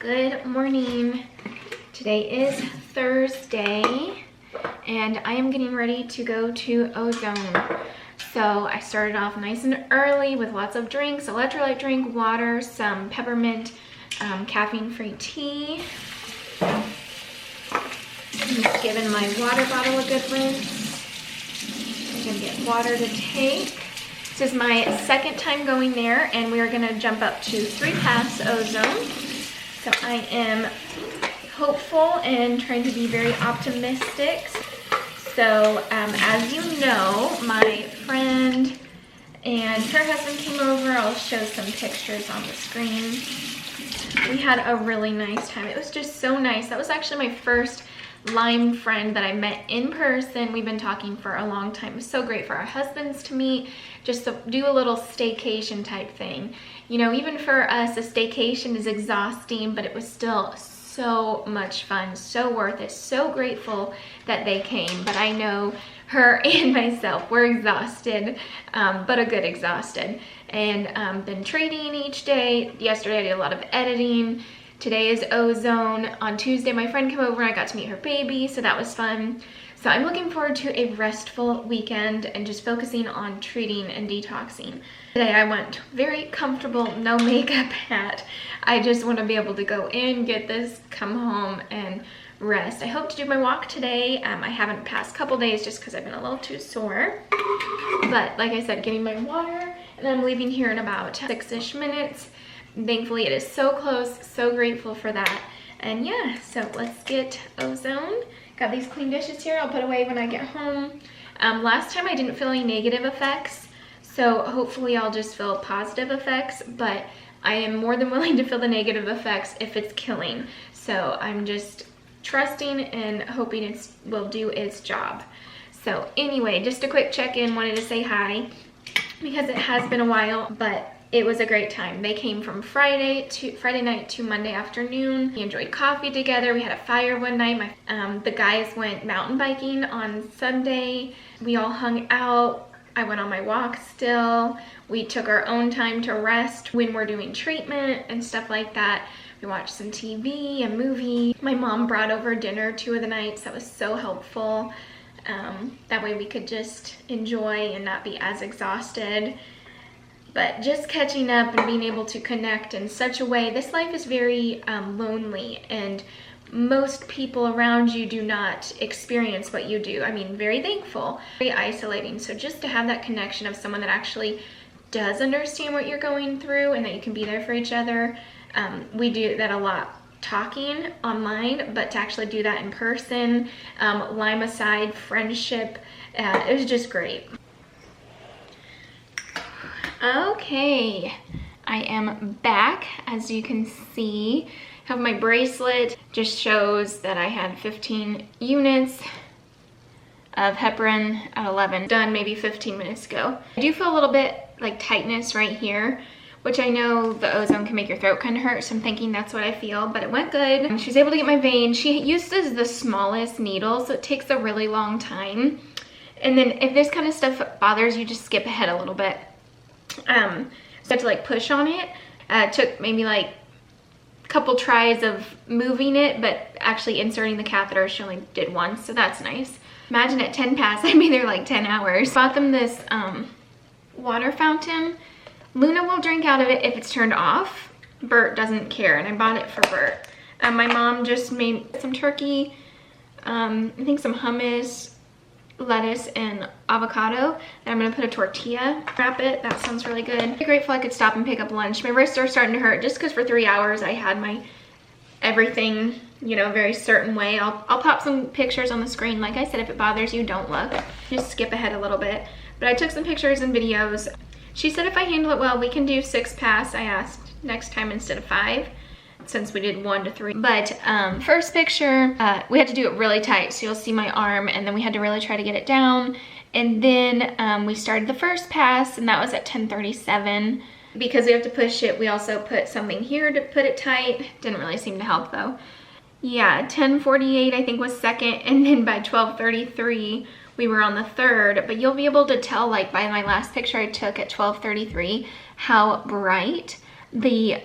Good morning. Today is Thursday and I am getting ready to go to Ozone. So I started off nice and early with lots of drinks, electrolyte drink, water, some peppermint, caffeine-free tea. I'm just giving my water bottle a good rinse. I'm gonna get water to take. This is my second time going there and we are gonna jump up to 3 paths Ozone. So I am hopeful and trying to be very optimistic. So as you know, my friend and her husband came over. I'll show some pictures on the screen. We had a really nice time. It was just so nice. That was actually my first Lyme friend that I met in person. We've been talking for a long time. It was so great for our husbands to meet, just to do a little staycation type thing. You know, even for us, a staycation is exhausting, but it was still so much fun, so worth it, so grateful that they came. But I know her and myself were exhausted, but a good exhausted. And been trading each day. Yesterday I did a lot of editing. Today is Ozone. On Tuesday my friend came over and I got to meet her baby, so that was fun. So I'm looking forward to a restful weekend and just focusing on treating and detoxing. Today I went very comfortable, no makeup hat. I just want to be able to go in, get this, come home, and rest. I hope to do my walk today. I haven't the past couple days just because I've been a little too sore. But like I said, getting my water, and I'm leaving here in about 6-ish minutes. Thankfully it is so close, so grateful for that. And yeah, so let's get Ozone. Got these clean dishes here I'll put away when I get home. Last time I didn't feel any negative effects, so hopefully I'll just feel positive effects, but I am more than willing to feel the negative effects if it's killing. So I'm just trusting and hoping it will do its job. So anyway, just a quick check-in, wanted to say hi because it has been a while, but it was a great time. They came from Friday night to Monday afternoon. We enjoyed coffee together. We had a fire one night. The guys went mountain biking on Sunday. We all hung out. I went on my walk still. We took our own time to rest when we're doing treatment and stuff like that. We watched some TV, a movie. My mom brought over dinner 2 of the nights. That was so helpful. That way we could just enjoy and not be as exhausted. But just catching up and being able to connect in such a way. This life is very lonely, and most people around you do not experience what you do. I mean, very thankful, very isolating. So just to have that connection of someone that actually does understand what you're going through and that you can be there for each other. We do that a lot talking online, but to actually do that in person, Lyme aside, friendship, it was just great. Okay, I am back. As you can see, I have my bracelet. Just shows that I had 15 units of heparin at 11, done maybe 15 minutes ago. I do feel a little bit like tightness right here, which I know the Ozone can make your throat kind of hurt, so I'm thinking that's what I feel, but it went good. And she was able to get my vein. She uses the smallest needle, so it takes a really long time. And then if this kind of stuff bothers you, just skip ahead a little bit. So I had to like push on it. It took maybe like a couple tries of moving it, but actually inserting the catheter, she only did once, so that's nice. Imagine at 10 pass, I'd be there like 10 hours. Bought them this water fountain. Luna will drink out of it if it's turned off. Bert doesn't care, and I bought it for Bert. My mom just made some turkey, I think some hummus, lettuce, and avocado. And I'm gonna put a tortilla, wrap it. That sounds really good. I'm grateful I could stop and pick up lunch. My wrists are starting to hurt just because for 3 hours I had my everything, you know, very certain way. I'll pop some pictures on the screen. Like I said, if it bothers you, don't look. Just skip ahead a little bit. But I took some pictures and videos. She said if I handle it well, we can do 6 pass. I asked next time instead of 5. Since we did 1 to 3. But first picture, we had to do it really tight, so you'll see my arm, and then we had to really try to get it down. And then we started the first pass, and that was at 10:37. Because we have to push it, we also put something here to put it tight. Didn't really seem to help though. Yeah, 10:48 I think was second, and then by 12:33 we were on the third. But you'll be able to tell, like by my last picture I took at 12:33, how bright the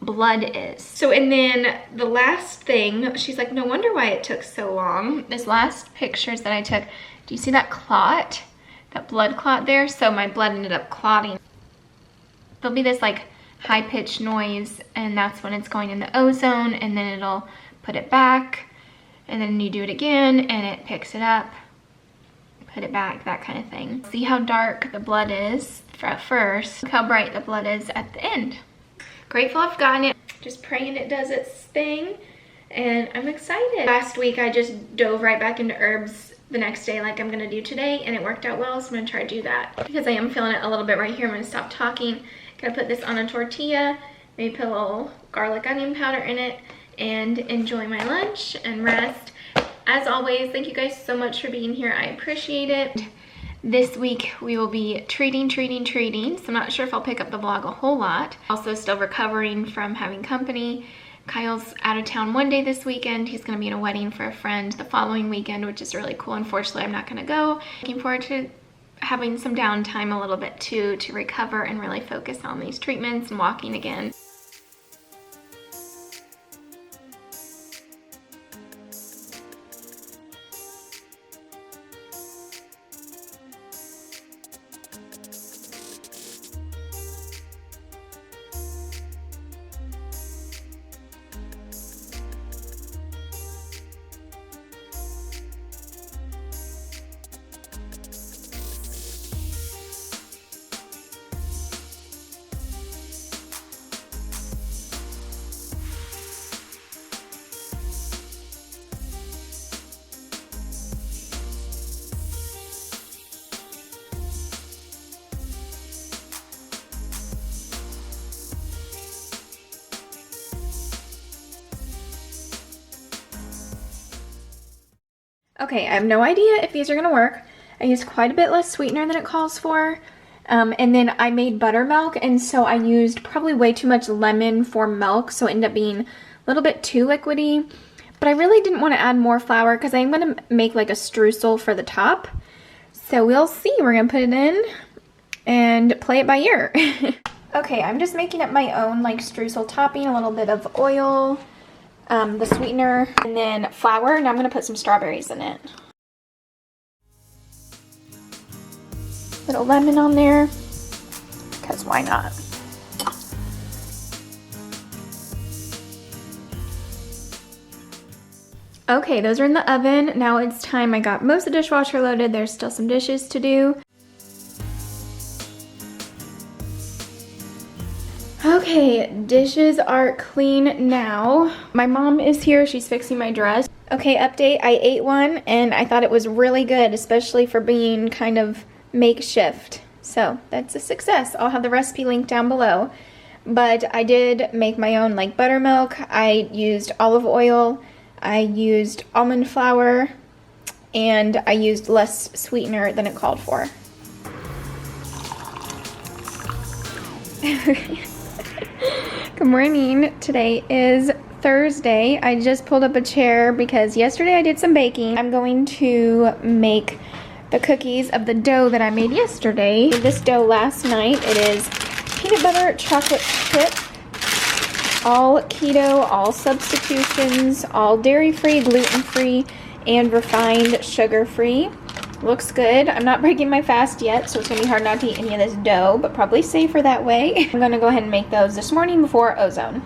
blood is. So, and then the last thing, she's like, no wonder why it took so long. This last pictures that I took, do you see that clot? That blood clot there? So my blood ended up clotting. There'll be this like high-pitched noise, and that's when it's going in the ozone, and then it'll put it back, and then you do it again, and it picks it up, put it back, that kind of thing. See how dark the blood is at first. Look how bright the blood is at the end. Grateful I've gotten it. Just praying it does its thing, and I'm excited. Last week I just dove right back into herbs the next day like I'm gonna do today, and it worked out well, so I'm gonna try to do that. Because I am feeling it a little bit right here, I'm gonna stop talking. Gonna put this on a tortilla, maybe put a little garlic onion powder in it, and enjoy my lunch and rest. As always, thank you guys so much for being here. I appreciate it. This week we will be treating, so I'm not sure if I'll pick up the vlog a whole lot. Also still recovering from having company. Kyle's out of town one day this weekend. He's gonna be in a wedding for a friend the following weekend, which is really cool. Unfortunately, I'm not gonna go. Looking forward to having some downtime a little bit too, to recover and really focus on these treatments and walking again. Okay, I have no idea if these are gonna work. I used quite a bit less sweetener than it calls for. And then I made buttermilk, and so I used probably way too much lemon for milk, so it ended up being a little bit too liquidy. But I really didn't want to add more flour because I'm gonna make like a streusel for the top. So we'll see. We're gonna put it in and play it by ear. Okay, I'm just making up my own like streusel topping, a little bit of oil, the sweetener, and then flour, and I'm gonna put some strawberries in it. Little lemon on there, because why not? Okay, those are in the oven. Now it's time. I got most of the dishwasher loaded. There's still some dishes to do. Okay, dishes are clean now. My mom is here. She's fixing my dress. Okay, update. I ate one and I thought it was really good, especially for being kind of makeshift. So that's a success. I'll have the recipe linked down below. But I did make my own like buttermilk. I used olive oil. I used almond flour. And I used less sweetener than it called for. Good morning. Today is Thursday. I just pulled up a chair because yesterday I did some baking. I'm going to make the cookies of the dough that I made yesterday. I made this dough last night. It is peanut butter chocolate chip, all keto, all substitutions, all dairy-free, gluten-free, and refined sugar-free. Looks good. I'm not breaking my fast yet, so it's gonna be hard not to eat any of this dough, but probably safer that way. I'm gonna go ahead and make those this morning before Ozone.